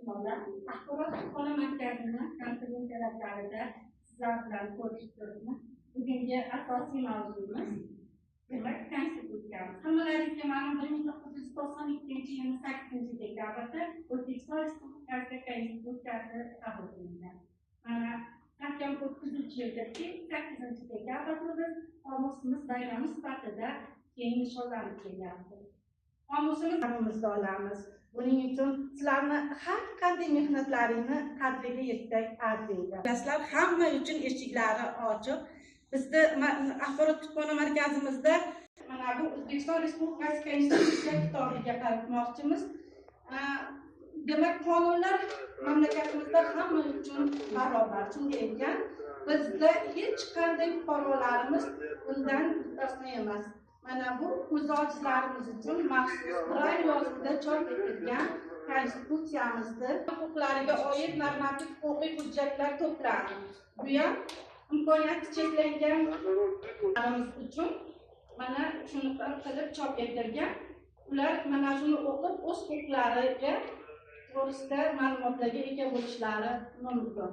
mehmonlar axborot kutubxona markazini konferensiyalarida sizlar bilan ko'rishib turibmiz. Bugungi asosiy mavzuimiz demak konstitutsiyamiz. Hammalaringizga ma'lum 1992 yil 8 dekabrda O'zbekiston Respublikasi konstitutsiyasi qabul qilingan. Mana hakkam 9 yildagi 8 dekabrda biz qomusimiz bayrami sifatida keng nishonlanib kelyapti. Qomusimizni olamiz. Buning uchun sizlarni har qanday mehnatlaringni qadriga yetsak arziydi. Dastlab hamma uchun eshiklari ochiq. Bizda axborot kutubxona markazimizda mana bu O'zbekiston Respublikasi Konstitutsiya kitobiga qaratmoqchimiz. Demak, qonunlar mamlakatimizda hamma uchun barobar. Shunga ekan, bizda hech qanday fuqarolarimiz bundan mustasno emas. Mana bu ko'z ojizlarimiz uchun maxsus brail yozuvda chop etilgan konstitutsiyamizda huquqlariga oid normativ huquqiy hujjatlar to'plami. Bu ham imkoniyati cheklanganlarimiz uchun mana shuni qilib chop etilgan. Ular mana shuni o'qib o'z huquqlariga to'g'risida ma'lumotlarga ega bo'lishlari mumkin.